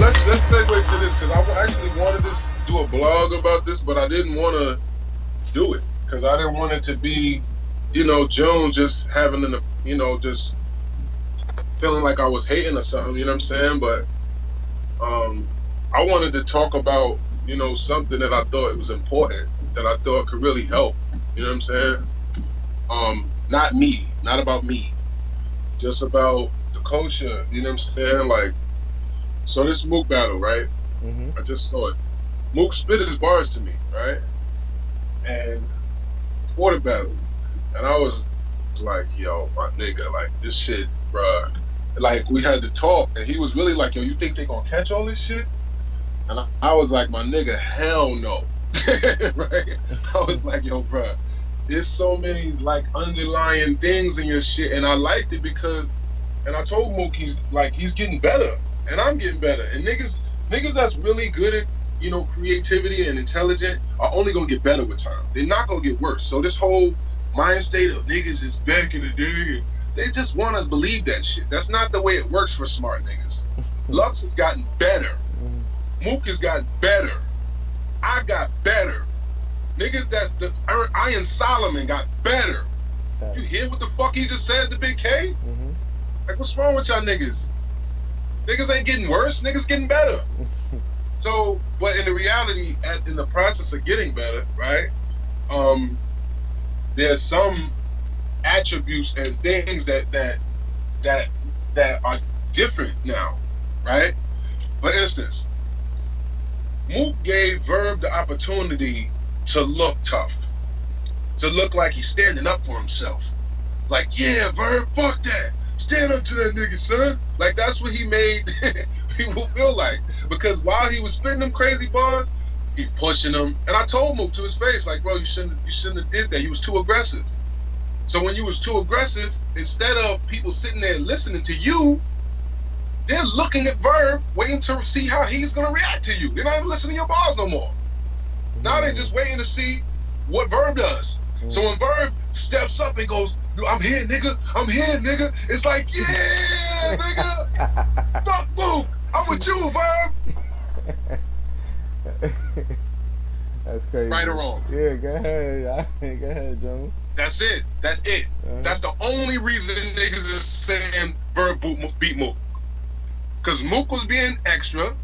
let's segue to this because I actually wanted to do a blog about this, but I didn't want to do it because I didn't want it to be, Jones just having just feeling like I was hating or something. You know what I'm saying? But I wanted to talk about something that I thought it was important, that I thought could really help. You know what I'm saying? Not about me, just about the culture. You know what I'm saying? Like, so this Mook battle, right? Mm-hmm. I just saw it. Mook spit his bars to me, right? And for the battle, and I was like, yo, my nigga, like this shit, bruh. Like we had to talk, and he was really like, yo, you think they gonna catch all this shit? And I was like, my nigga, hell no. Right? I was like, yo, bruh, there's so many like underlying things in your shit, and I liked it because, and I told Mook he's getting better, and I'm getting better, and niggas that's really good at creativity and intelligent are only gonna get better with time. They're not gonna get worse. So this whole mind state of niggas is back in the day, they just want to believe that shit. That's not the way it works for smart niggas. Lux has gotten better. Mook has gotten better. I got better. Niggas that's the Iron Solomon got better. You hear what the fuck he just said to Big K? Mm-hmm. Like, what's wrong with y'all niggas? Niggas ain't getting worse. Niggas getting better. So, but in the reality, in the process of getting better, right? There's some attributes and things that are different now, right? For instance, Mook gave Verb the opportunity to look tough, to look like he's standing up for himself. Like, yeah, Verb, fuck that. Stand up to that nigga, son. Like, that's what he made people feel like. Because while he was spitting them crazy bars, he's pushing them. And I told Mook to his face, like, bro, you shouldn't have did that. You was too aggressive. So when you was too aggressive, instead of people sitting there listening to you, they're looking at Verb, waiting to see how he's going to react to you. They're not even listening to your bars no more. Now they're just waiting to see what Verb does. So when Verb steps up and goes, I'm here, nigga. I'm here, nigga. It's like, yeah, nigga. Fuck Mook. I'm with you, Verb. That's crazy. Right or wrong? Yeah, go ahead. Go ahead, Jones. That's it. That's it. That's the only reason niggas is saying Verb beat Mook. Because Mook was being extra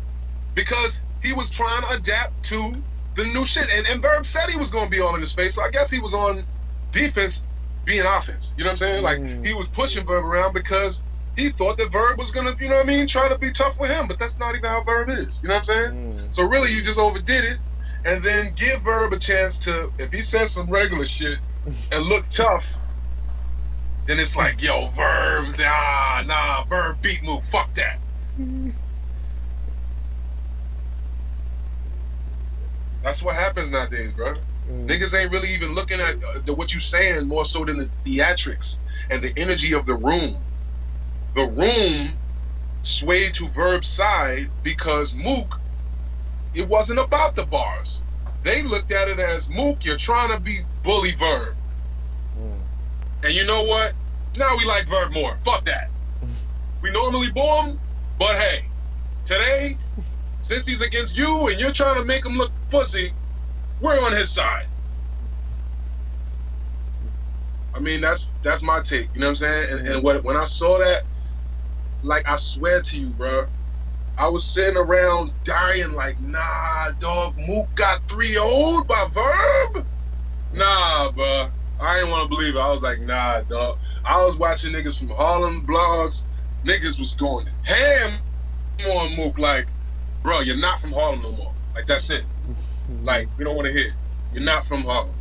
because he was trying to adapt to the new shit. And Verb said he was going to be all in his face, so I guess he was on defense being offense. You know what I'm saying? Like, he was pushing Verb around because he thought that Verb was going to, try to be tough with him. But that's not even how Verb is. You know what I'm saying? So really, you just overdid it. And then give Verb a chance to, if he says some regular shit and looks tough, then it's like, yo, Verb, nah, Verb beat Mook, fuck that. That's what happens nowadays, bro. Niggas ain't really even looking at what you saying more so than the theatrics and the energy of the room. The room swayed to Verb's side because Mook, it wasn't about the bars. They looked at it as, Mook, you're trying to be bully Verb. And you know what? Now we like Verb more. Fuck that. We normally boo him, but hey, today, since he's against you and you're trying to make him look pussy, we're on his side. I mean, that's my take. You know what I'm saying? And when I saw that, like, I swear to you, bro, I was sitting around dying like, nah, dog, Mook got 3-0'd by Verb? Nah, bro. I didn't want to believe it. I was like, nah, dog. I was watching niggas from Harlem blogs. Niggas was going ham on Mook like, bro, you're not from Harlem no more. Like, that's it. Like, we don't want to hear. You're not from Harlem.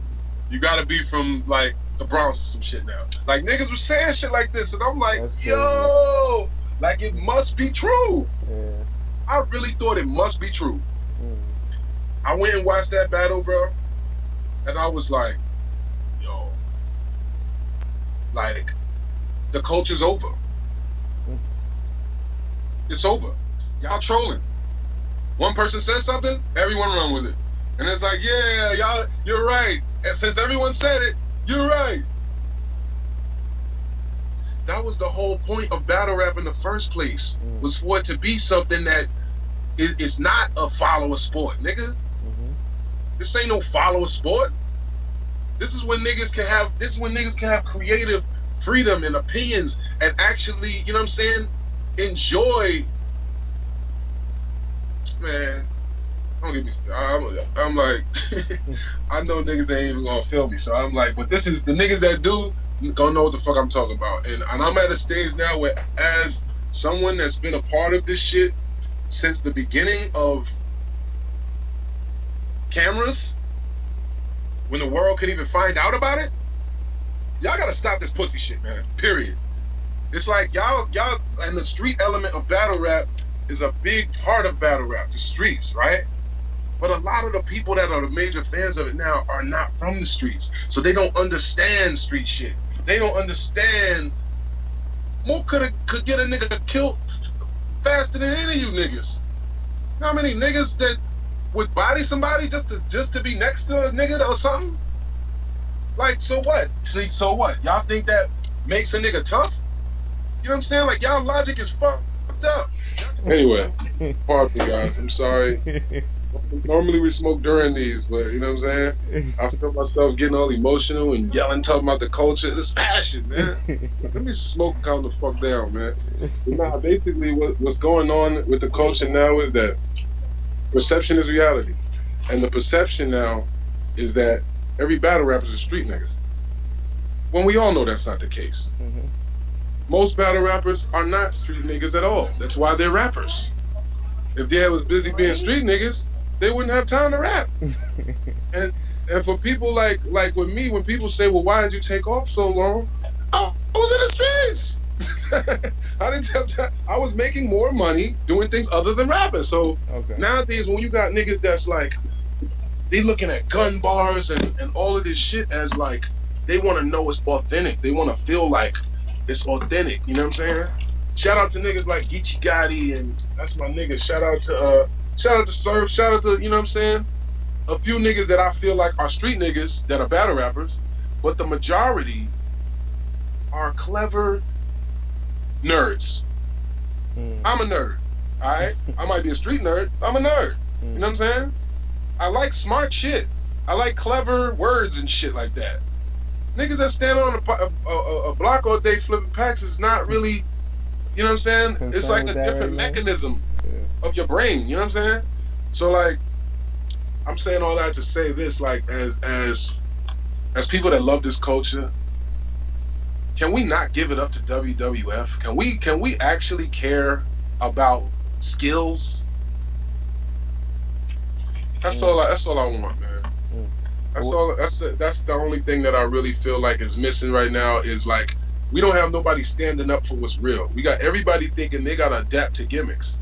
You got to be from, like, the Bronx or some shit now. Like, niggas was saying shit like this, and I'm like, yo, like, it must be true. Yeah. I really thought it must be true. I went and watched that battle, bro, and I was like, yo, like, the culture's over. It's over. Y'all trolling. One person says something, everyone run with it. And it's like, yeah, y'all, you're right. And since everyone said it, you're right. That was the whole point of battle rap in the first place, was for it to be something that It's not a follower sport, nigga. Mm-hmm. This ain't no follower sport. This is when niggas can have. This is when niggas can have creative freedom and opinions and actually, you know what I'm saying, enjoy. Man, don't get me. I'm like, I know niggas ain't even gonna feel me, so I'm like, but this is the niggas that do gonna know what the fuck I'm talking about, and I'm at a stage now where, as someone that's been a part of this shit since the beginning of cameras, when the world could even find out about it, y'all gotta stop this pussy shit, man. Period. It's like y'all, and the street element of battle rap is a big part of battle rap, the streets, right? But a lot of the people that are the major fans of it now are not from the streets, so they don't understand street shit. They don't understand. Mook could get a nigga killed faster than any of you niggas. You know how many niggas that would body somebody just to be next to a nigga or something? Like, so what? So what? Y'all think that makes a nigga tough? You know what I'm saying? Like, y'all logic is fucked up. Anyway, pardon me, guys. I'm sorry. Normally we smoke during these, but you know what I'm saying? I feel myself getting all emotional and yelling, talking about the culture. This passion, man. Let me smoke and calm the fuck down, man. But nah, basically what's going on with the culture now is that perception is reality. And the perception now is that every battle rapper is a street nigga. When we all know that's not the case. Mm-hmm. Most battle rappers are not street niggas at all. That's why they're rappers. If they was busy being street niggas, they wouldn't have time to rap. and for people like with me, when people say, well, why did you take off so long? I was in the streets. I didn't have time. I was making more money doing things other than rapping. So nowadays, when you got niggas that's like, they looking at gun bars and all of this shit as like, they want to know it's authentic. They want to feel like it's authentic. You know what I'm saying? Shout out to niggas like Geechee Gotti, and that's my nigga. Shout out to Surf. Shout out to, you know what I'm saying, a few niggas that I feel like are street niggas that are battle rappers, but the majority are clever nerds. I'm a nerd. All right, I might be a street nerd. I'm a nerd. You know what I'm saying? I like smart shit. I like clever words and shit like that. Niggas that stand on a block all day flipping packs is not really, you know what I'm saying? It's like a different mechanism of your brain, you know what I'm saying? So like, I'm saying all that to say this, like, as people that love this culture, can we not give it up to WWF? Can we actually care about skills? That's all I want, man. That's the only thing that I really feel like is missing right now is like, we don't have nobody standing up for what's real. We got everybody thinking they gotta adapt to gimmicks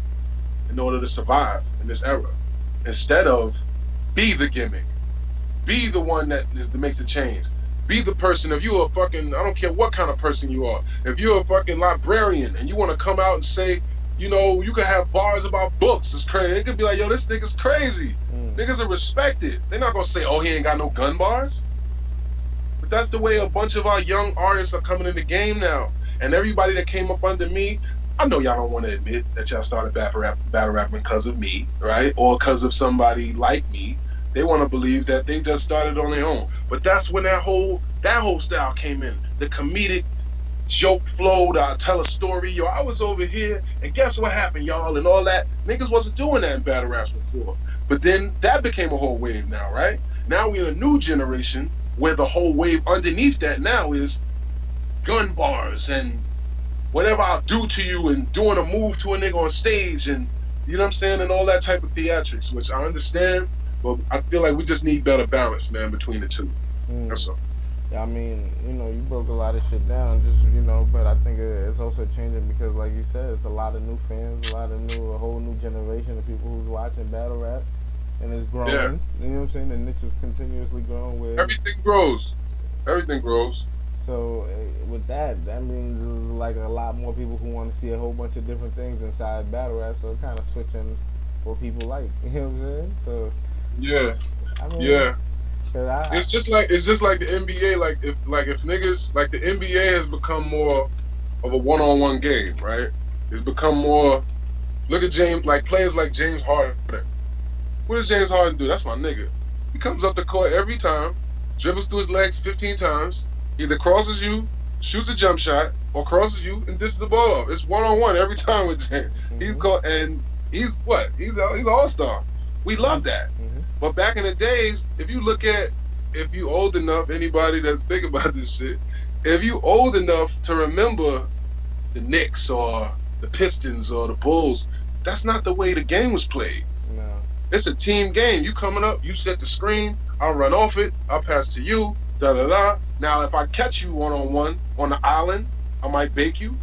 in order to survive in this era, instead of be the gimmick, be the one that makes the change, be the person. If you're a fucking, I don't care what kind of person you are, if you're a fucking librarian and you want to come out and say, you know, you can have bars about books, it's crazy. It could be like, yo, this nigga's crazy. Niggas are respected. They're not gonna say, oh, he ain't got no gun bars. But that's the way a bunch of our young artists are coming in the game now. And everybody that came up under me, I know y'all don't want to admit that y'all started battle rapping because of me, right? Or because of somebody like me. They want to believe that they just started on their own. But that's when that whole style came in. The comedic joke flowed, I'll tell a story. Yo, I was over here, and guess what happened, y'all, and all that. Niggas wasn't doing that in battle raps before. But then that became a whole wave now, right? Now we're in a new generation where the whole wave underneath that now is gun bars and whatever I'll do to you and doing a move to a nigga on stage and, you know what I'm saying, and all that type of theatrics, which I understand, but I feel like we just need better balance, man, between the two. That's all. Yeah, I mean, you know, you broke a lot of shit down, just, you know, but I think it's also changing because, like you said, it's a lot of new fans, a whole new generation of people who's watching battle rap, and it's growing. Yeah. You know what I'm saying? The niche is continuously growing. With everything grows. Everything grows. So with that means there's like a lot more people who want to see a whole bunch of different things inside battle rap. So kind of switching what people like. You know what I'm saying? So yeah, I mean, yeah. It's just like the NBA. Like if niggas, like the NBA has become more of a one-on-one game, right? It's become more Look at James, like players like James Harden. What does James Harden do? That's my nigga. He comes up the court every time, dribbles through his legs 15 times, either crosses you, shoots a jump shot, or crosses you and dishes the ball off. It's one-on-one every time with James. And he's what? He's an all-star. We love that. But back in the days, if you old enough, anybody that's thinking about this shit, if you old enough to remember the Knicks or the Pistons or the Bulls, that's not the way the game was played. No. It's a team game. You coming up, you set the screen, I'll run off it, I'll pass to you, da-da-da. Now, if I catch you one-on-one on the island, I might bake you.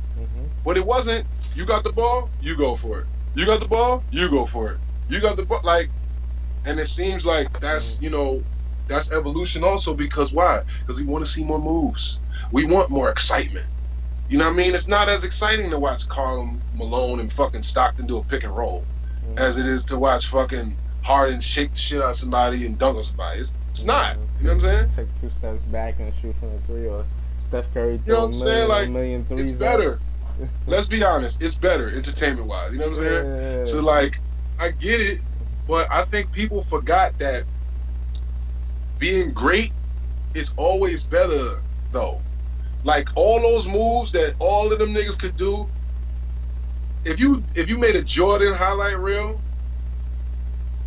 But it wasn't, you got the ball, you go for it. You got the ball, you go for it. You got the ball, like, and it seems like that's, that's evolution also because why? Because we want to see more moves. We want more excitement. You know what I mean? It's not as exciting to watch Karl Malone and fucking Stockton do a pick and roll as it is to watch fucking Harden shake the shit out of somebody and dunk on somebody. It's not. You know what I'm saying? Take 2 steps back and shoot from the 3, or Steph Curry throw a million threes. It's better. Let's be honest. It's better entertainment-wise. You know what I'm saying? Yeah. So, like, I get it, but I think people forgot that being great is always better, though. Like, all those moves that all of them niggas could do, if you made a Jordan highlight reel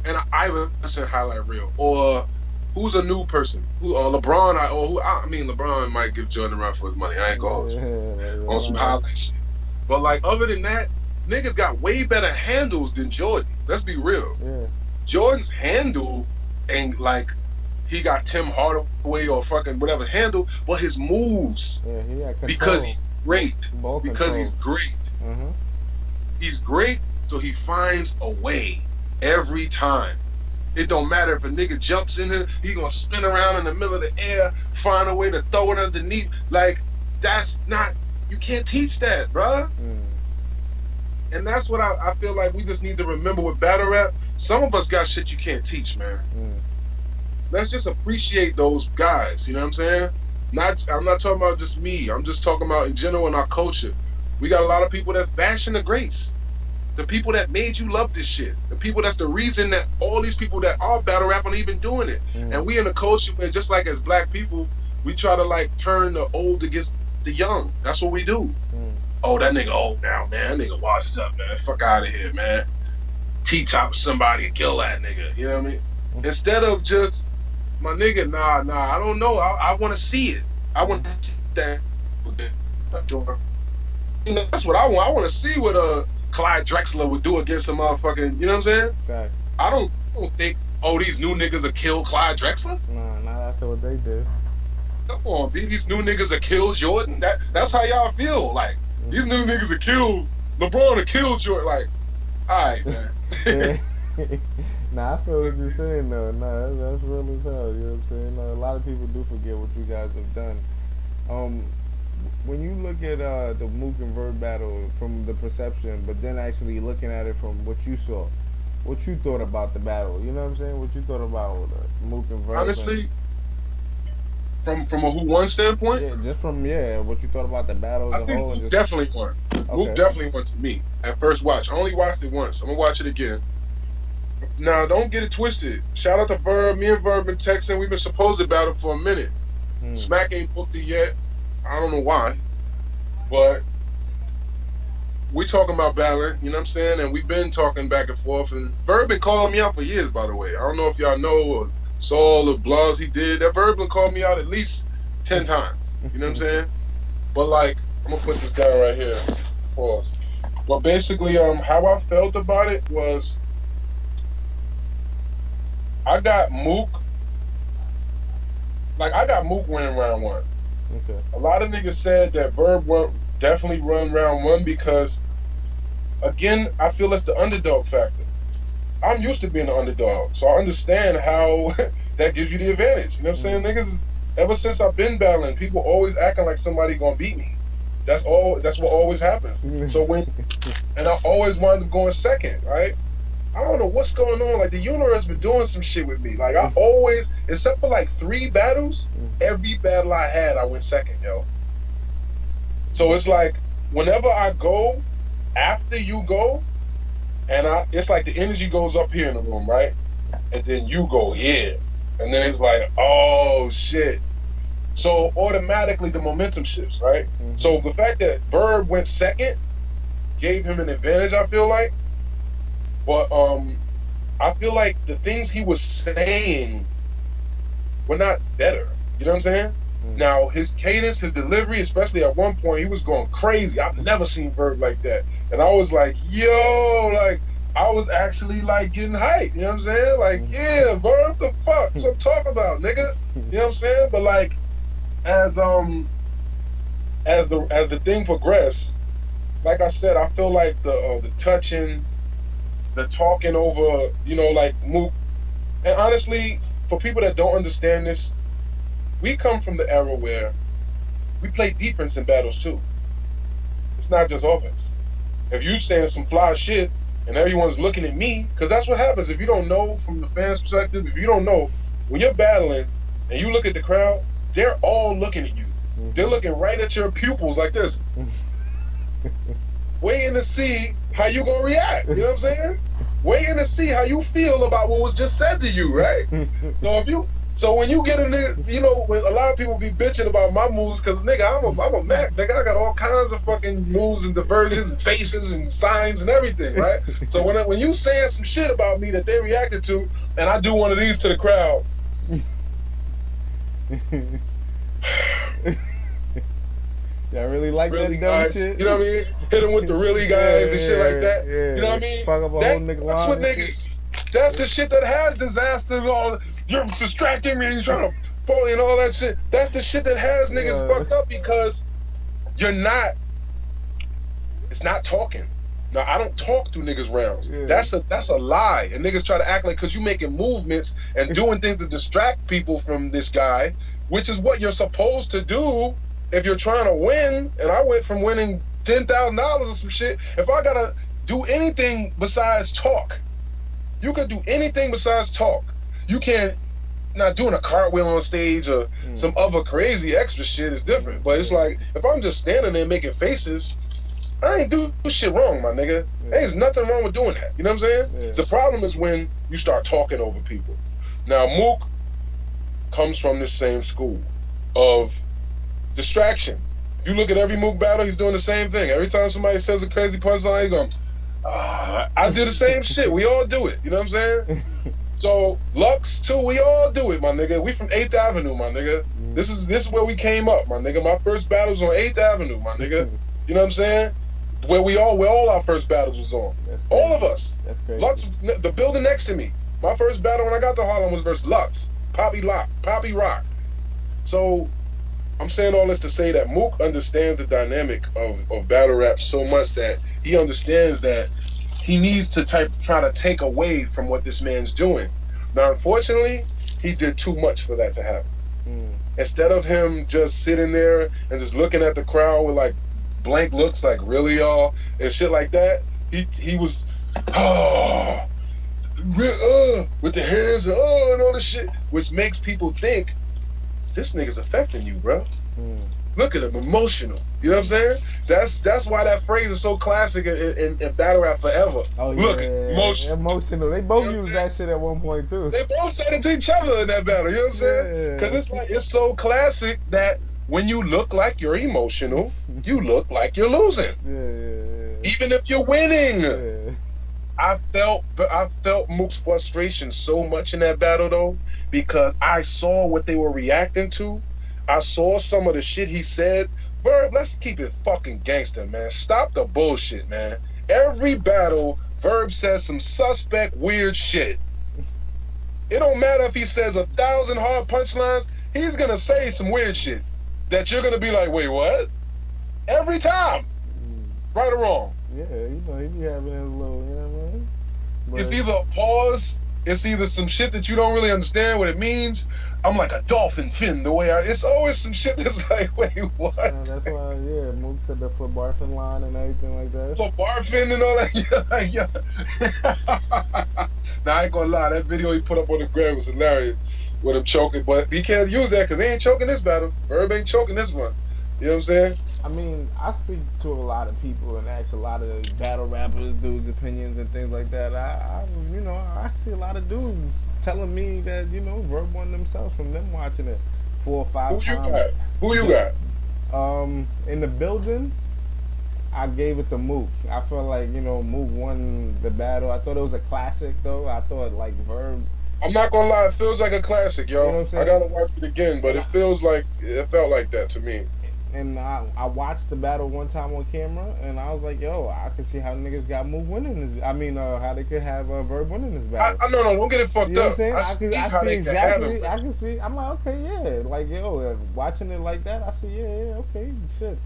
and an Iverson highlight reel, or who's a new person, LeBron, LeBron might give Jordan a run for his money. I ain't gonna on some highlight shit. But, like, other than that, niggas got way better handles than Jordan. Let's be real. Yeah. Jordan's handle ain't like he got Tim Hardaway or fucking whatever handle, but his moves, he got because he's great. Ball because control. he's great. He's great, so he finds a way every time. It don't matter if a nigga jumps in there, he gonna spin around in the middle of the air, find a way to throw it underneath. Like, that's not, you can't teach that, bruh. And that's what I feel like we just need to remember with battle rap. Some of us got shit you can't teach, man. Let's just appreciate those guys, you know what I'm saying? I'm not talking about just me. I'm just talking about in general in our culture. We got a lot of people that's bashing the greats. The people that made you love this shit. The people that's the reason that all these people that are battle rapping are even doing it. And we in a culture where, just like as black people, we try to like turn the old against the young. That's what we do. Oh, that nigga old now, man. That nigga washed up, man. Fuck out of here, man. T-top somebody and kill that nigga. You know what I mean? Instead of just, my nigga, nah, I don't know. I want to see it. I want to see that. That's what I want. I want to see what Clyde Drexler would do against a motherfucking, you know what I'm saying? Okay. I don't think, these new niggas will kill Clyde Drexler. Nah, not after what they did. Come on, B. These new niggas will kill Jordan. That's how y'all feel. Like, these new niggas will kill LeBron, will kill Jordan. Like, all right, man. Nah, I feel what you're saying, though. Nah, that's real as hell. You know what I'm saying? A lot of people do forget what you guys have done. When you look at the Mook and Verb battle from the perception, but then actually looking at it from what you saw, what you thought about the battle, you know what I'm saying? What you thought about Mook and Verb? Honestly, from a who won standpoint? Yeah, just from, what you thought about the battle as a whole. Mook definitely won. Okay. Mook definitely won to me at first watch. I only watched it once. I'm going to watch it again. Now, don't get it twisted. Shout out to Verb. Me and Verb been texting. We've been supposed to battle for a minute. Smack ain't booked it yet. I don't know why. But we talking about battling, you know what I'm saying? And we've been talking back and forth. And Verb been calling me out for years, by the way. I don't know if y'all know or saw all the blogs he did. That Verb been calling me out at least 10 times. You know what I'm saying? But, like, I'm going to put this down right here. Pause. But basically, how I felt about it was, I got Mook winning round 1. Okay. A lot of niggas said that Verb definitely run round 1 because, again, I feel it's the underdog factor. I'm used to being an underdog, so I understand how that gives you the advantage. You know what I'm saying? Niggas, ever since I've been battling, people always acting like somebody gonna beat me. That's what always happens. So and I always wind up going second, right? I don't know what's going on. Like, the universe been doing some shit with me. Like, I always, except for like 3 battles, every battle I had, I went second, yo. So it's like, whenever I go, after you go, And it's like the energy goes up here in the room, right? And then you go here. And then it's like, oh, shit. So automatically the momentum shifts, right? Mm-hmm. So the fact that Verb went second gave him an advantage, I feel like. But I feel like the things he was saying were not better. You know what I'm saying? Mm-hmm. Now, his cadence, his delivery, especially at one point, he was going crazy. I've never seen Verb like that. And I was like, yo, like, I was actually, like, getting hyped. You know what I'm saying? Like, yeah, Verb, the fuck? That's what I'm talking about, nigga. You know what I'm saying? But, like, as the thing progressed, like I said, I feel like the touching, the talking over, you know, like Mook. And honestly, for people that don't understand this, we come from the era where we play defense in battles too. It's not just offense. If you saying some fly shit and everyone's looking at me, because that's what happens if you don't know from the fans' perspective. If you don't know, when you're battling and you look at the crowd, they're all looking at you. Mm-hmm. They're looking right at your pupils like this, waiting to see how you gonna react. You know what I'm saying? Waiting to see how you feel about what was just said to you, right? So when you get a nigga, you know, when a lot of people be bitching about my moves, because nigga, I'm a Mac, nigga, I got all kinds of fucking moves and diversions and faces and signs and everything, right? So when you saying some shit about me that they reacted to, and I do one of these to the crowd. Yeah, I really like really that dumb guys, shit. You know what I mean? Hit them with the really guys and shit like that. Yeah. You know what I mean? Fuck up a whole nigga that's what niggas. Shit. That's the shit that has disasters. All you're distracting me and you're trying to pull and all that shit. That's the shit that has niggas fucked up because you're not. It's not talking. Now I don't talk through niggas rounds. Yeah. That's a lie. And niggas try to act like because you making movements and doing things to distract people from this guy, which is what you're supposed to do. If you're trying to win, and I went from winning $10,000 or some shit, if I gotta do anything besides talk, you could do anything besides talk. You can't, not doing a cartwheel on stage or some other crazy extra shit is different. But it's like, if I'm just standing there making faces, I ain't do shit wrong, my nigga. There's nothing wrong with doing that. You know what I'm saying? Yeah. The problem is when you start talking over people. Now, Mook comes from this same school of distraction. If you look at every Mook battle, he's doing the same thing. Every time somebody says a crazy punchline, he's going, I do the same shit. We all do it. You know what I'm saying? So Lux too, we all do it, my nigga. We from 8th Avenue, my nigga. This is where we came up, my nigga. My first battle was on 8th Avenue, my nigga. You know what I'm saying? Where all our first battles was on. All of us. That's crazy. Lux, the building next to me. My first battle when I got to Harlem was versus Lux, Poppy Rock. So I'm saying all this to say that Mook understands the dynamic of battle rap so much that he understands that he needs to try to take away from what this man's doing. Now, unfortunately, he did too much for that to happen. Instead of him just sitting there and just looking at the crowd with like blank looks, like really y'all and shit like that, he was with the hands and all this shit, which makes people think this nigga's affecting you, bro. Look at him, emotional. You know what I'm saying? That's why that phrase is so classic in battle rap forever. Oh, look, emotional. They both used that shit at one point too. They both said it to each other in that battle. You know what I'm saying? Because it's like it's so classic that when you look like you're emotional, you look like you're losing. Even if you're winning. I felt Mook's frustration so much in that battle though, because I saw what they were reacting to. I saw some of the shit he said. Verb, let's keep it fucking gangster, man. Stop the bullshit, man. Every battle, Verb says some suspect weird shit. It don't matter if he says 1,000 hard punchlines, he's gonna say some weird shit that you're gonna be like, wait, what? Every time. Right or wrong? Yeah, you know, he be having his little, you know what I mean? But it's either a pause, it's either some shit that you don't really understand what it means. I'm like a dolphin fin the way it's always some shit that's like, wait, what? That's why, Mook said the foot barfing line and everything like that. Foot barfing and all that, yeah. Now, I ain't gonna lie, that video he put up on the gram was hilarious with him choking, but he can't use that because he ain't choking this battle. Verb ain't choking this one. You know what I'm saying? I mean, I speak to a lot of people and ask a lot of battle rappers, dudes' opinions and things like that. I see a lot of dudes telling me that Verb won themselves from them watching it four or Who five you times. got? Who you got? In the building, I gave it to Mook. I feel like Mook won the battle. I thought it was a classic though. I thought like Verb. I'm not gonna lie, it feels like a classic, You know what yo. I'm I gotta saying? watch it again, but And it feels like it felt like that to me. I watched the battle one time on camera, and I was like, yo, I can see how niggas got Mook winning this. I mean, how they could have Verb winning this battle. I no, don't get it You fucked know what I'm up. saying? I I see how see they can have exactly. him. I can see. I'm like, okay, yeah, like watching it like that. I see, yeah, okay, shit.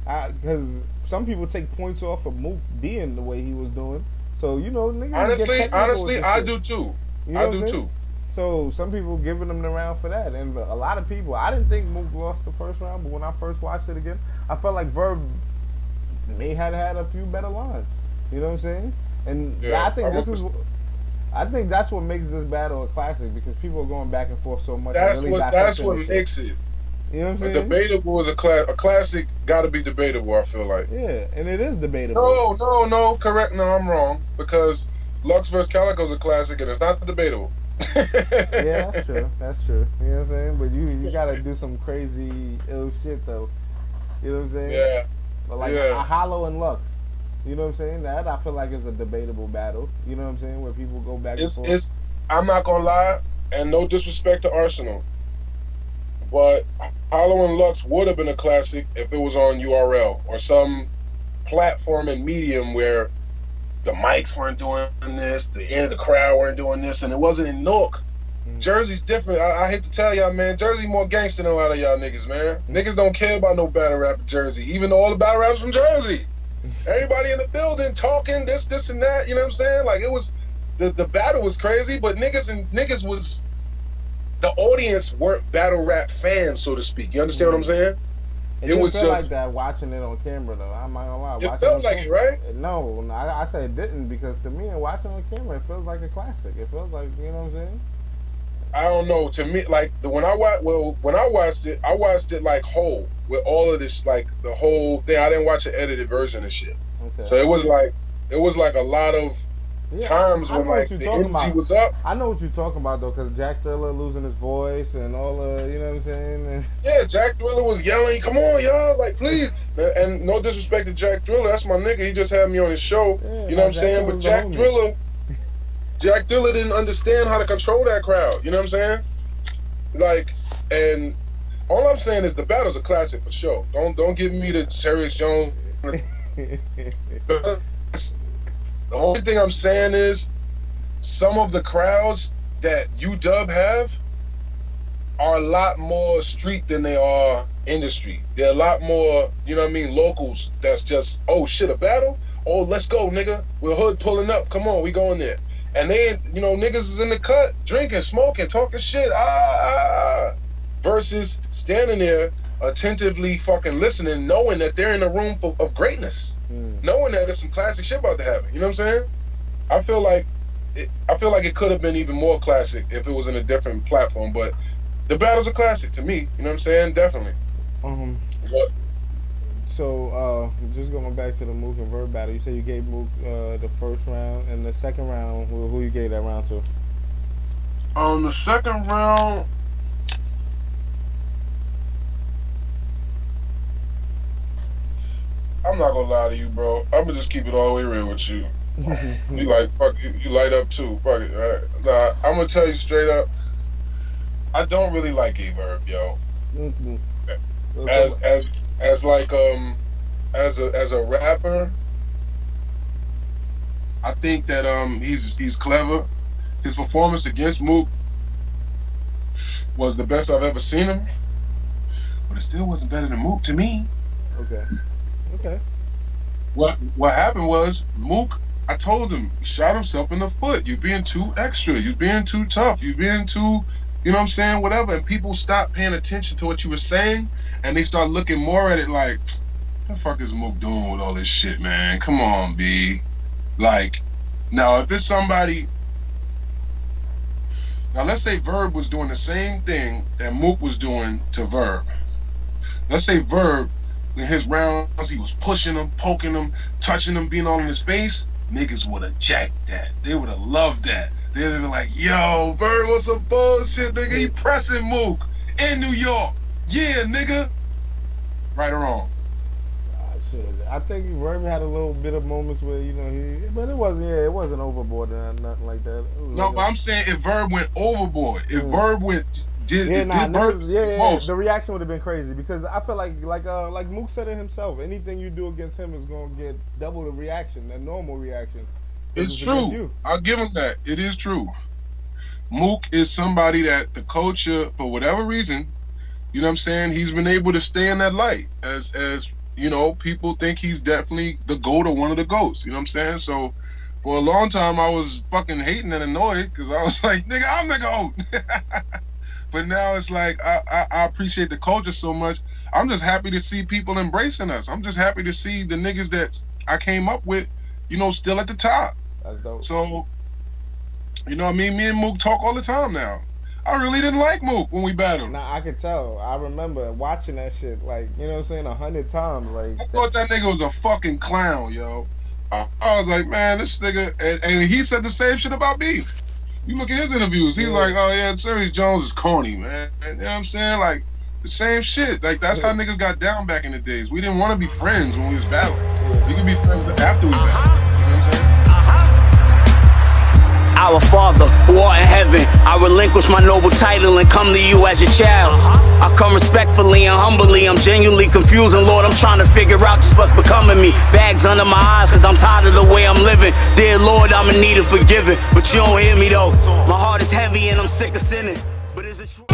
Because some people take points off of Mook being the way he was doing. So niggas get technical with Honestly, this I shit. do too. You know I what I'm do saying? too. So some people giving him the round for that, and a lot of people. I didn't think Mook lost the first round, but when I first watched it again, I felt like Verb may have had a few better lines. You know what I'm saying? And Yeah, I think I think that's what makes this battle a classic because people are going back and forth so much and that's really what dissecting the shit. makes it. You know what I'm A saying? debatable is a classic. Got to be debatable. I feel like. Yeah, and it is debatable. No, correct. No, I'm wrong because Lux vs. Calico is a classic, and it's not debatable. Yeah, that's true. That's true. You know what I'm saying? But you gotta do some crazy ill shit though. You know what I'm saying? Yeah, But like yeah. a Hollow and Lux. You know what I'm saying? That I feel like is a debatable battle. You know what I'm saying? Where people go back and forth. It's. I'm not gonna lie, and no disrespect to Arsenal, but Hollow and Lux would have been a classic if it was on URL or some platform and medium where the mics weren't doing this, the crowd weren't doing this, and it wasn't in Newark. Jersey's different. I hate to tell y'all, man. Jersey more gangster than a lot of y'all niggas, man. Niggas don't care about no battle rap in Jersey, even though all the battle rappers from Jersey. Everybody in the building talking this, and that. You know what I'm saying? Like it was, the battle was crazy, but niggas was, the audience weren't battle rap fans, so to speak. You understand what I'm saying? It was just like that watching it on camera, though. I'm not gonna lie. It felt like it, right? No, I said it didn't because to me, watching on camera, it feels like a classic. It feels like what I'm saying. I don't know. To me, like when I watched it like whole with all of this, like the whole thing. I didn't watch an edited version of shit. Okay. So it was like a lot of times when like the energy was up. I know what you're talking about though, because Jack Thriller losing his voice and all you know what I'm saying. And yeah, Jack Thriller was yelling, "Come on, y'all! Like, please!" And no disrespect to Jack Thriller, that's my nigga. He just had me on his show. Yeah, you know what I'm saying? But Jack Thriller didn't understand how to control that crowd. You know what I'm saying? Like, and all I'm saying is the battle's a classic for sure. Don't give me the Serious Jones. The only thing I'm saying is some of the crowds that UW have are a lot more street than they are industry. They're a lot more, you know what I mean, locals that's just, oh shit, a battle? Oh, let's go, nigga. We're hood pulling up. Come on, we going there. And they, niggas is in the cut, drinking, smoking, talking shit, versus standing there attentively fucking listening, knowing that they're in a room of greatness, knowing that there's some classic shit about to happen. You know what I'm saying? I feel like it could have been even more classic if it was in a different platform, but the battle's a classic to me. You know what I'm saying? Definitely. But, so just going back to the Mook and Verb battle, you said you gave Mook the first round, and the second round, who you gave that round to? The second round, I'm not gonna lie to you, bro. I'm gonna just keep it all the way real with you. You like fuck, you light up too. Fuck it. Right? Nah, I'm gonna tell you straight up. I don't really like Verb, yo. As a rapper, I think that he's clever. His performance against Mook was the best I've ever seen him, but it still wasn't better than Mook to me. Okay. What happened was Mook, I told him, shot himself in the foot. You're being too extra. You're being too tough. You're being too, you know what I'm saying, whatever. And people stop paying attention to what you were saying, and they start looking more at it like, what the fuck is Mook doing with all this shit, man? Come on, B. Like, now if it's somebody, now let's say Verb was doing the same thing that Mook was doing to Verb. Let's say Verb in his rounds, he was pushing him, poking him, touching him, being all in his face, niggas would have jacked that. They would have loved that. They'd have been like, yo, Verb, what's some bullshit, nigga? He pressing Mook in New York. Yeah, nigga. Right or wrong? Shit, I think Verb had a little bit of moments where, you know, but it wasn't overboard or nothing like that. No, but I'm saying if Verb went overboard, if Verb went the reaction would have been crazy, because I feel like Mook said it himself. Anything you do against him is gonna get double the reaction, the normal reaction. It's true. I'll give him that. It is true. Mook is somebody that the culture, for whatever reason, you know what I'm saying, he's been able to stay in that light. As you know, people think he's definitely the GOAT or one of the GOATs. You know what I'm saying? So for a long time, I was fucking hating and annoyed, because I was like, nigga, I'm the GOAT. But now it's like, I appreciate the culture so much. I'm just happy to see people embracing us. I'm just happy to see the niggas that I came up with, you know, still at the top. That's dope. So, you know what I mean? Me and Mook talk all the time now. I really didn't like Mook when we battled. Nah, I could tell. I remember watching that shit, like, you know what I'm saying, 100 times. Like, I thought that nigga was a fucking clown, yo. I was like, man, this nigga, and he said the same shit about me. You look at his interviews, he's like, oh yeah, Serious Jones is corny, man. You know what I'm saying? Like, the same shit. Like, that's how niggas got down back in the days. We didn't want to be friends when we was battling. We could be friends after we battled. You know what I'm saying? Our Father, who art in heaven, I relinquish my noble title and come to you as your child. I come respectfully and humbly, I'm genuinely confused, and Lord, I'm trying to figure out just what's becoming me. Bags under my eyes, cause I'm tired of the way I'm living. Dear Lord, I'm in need of forgiving, but you don't hear me though. My heart is heavy and I'm sick of sinning, but is it true?